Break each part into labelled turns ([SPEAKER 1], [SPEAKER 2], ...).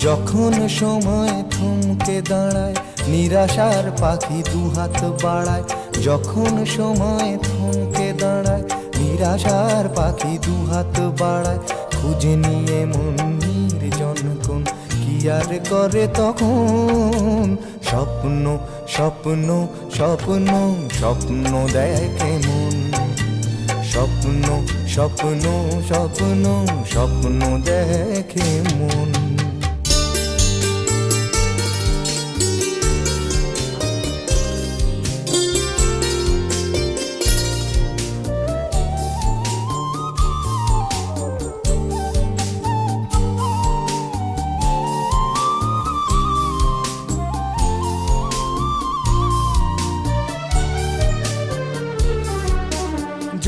[SPEAKER 1] যখন সময় থমকে দাঁড়ায়, নিরাশার পাখি দুহাত বাড়ায়। যখন সময় থমকে দাঁড়ায়, নিরাশার পাখি দুহাত বাড়ায়। খুঁজে নিয়ে মন নির্জন কোন, কি আর করে তখন? স্বপ্ন স্বপ্ন স্বপ্ন স্বপ্ন দেখে মন। স্বপ্ন স্বপ্ন স্বপ্ন স্বপ্ন দেখে মন।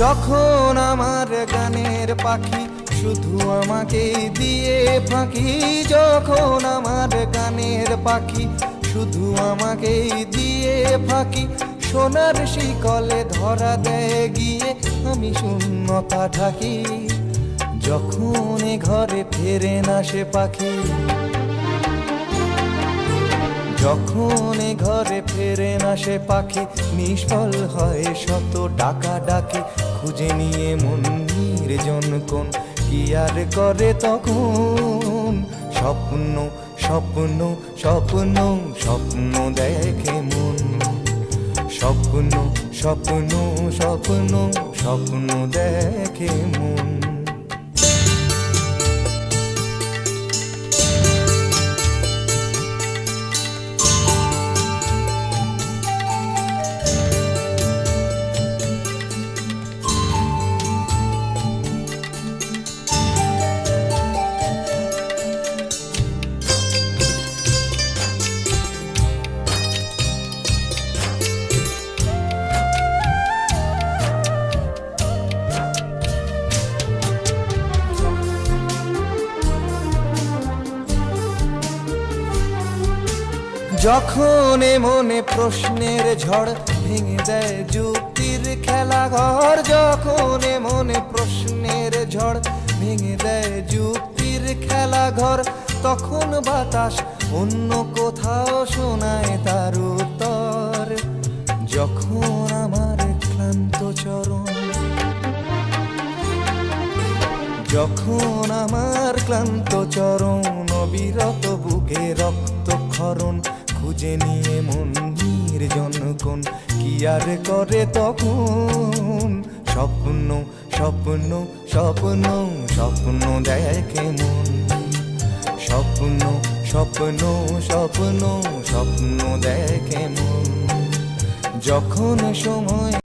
[SPEAKER 1] যখন আমার গানের পাখি শুধু আমাকে দিয়ে ফাঁকি, যখন আমার গানের পাখি শুধু আমাকে দিয়ে ফাঁকি, সোনার শিকলে ধরা দেয় গিয়ে আমি শূন্যতা ঢাকি। যখন এ ঘরে ফেরে না সে পাখি, যখন এ ঘরে ফেরে না সে পাখি, নিষ্ফল হয় শত ডাকা ডাকি। খুঁজে নিয়ে মন নির্জন কোন, কি আর করে তখন? স্বপ্ন স্বপ্ন স্বপ্ন স্বপ্ন দেখে মন। স্বপ্ন স্বপ্ন স্বপ্ন স্বপ্ন দেখে মন। যখন মনে প্রশ্নের ঝড় ভেঙে দেয় যুক্তির খেলাঘর, যখন মনে প্রশ্নের ঝড় ভেঙে দেয় যুক্তির খেলাঘর, তখন বাতাস অন্য কোথাও শোনায় তার উত্তর। যখন আমার ক্লান্ত চরণ, যখন আমার ক্লান্ত চরণ, অবিরত বুকে রক্তক্ষরণ, খুঁজে নিয়ে মন নির্জন কোন, কি আর করে তখন? স্বপ্ন স্বপ্ন স্বপ্ন স্বপ্ন দেখে মন। স্বপ্ন স্বপ্ন স্বপ্ন স্বপ্ন দেখে মন। যখন সময়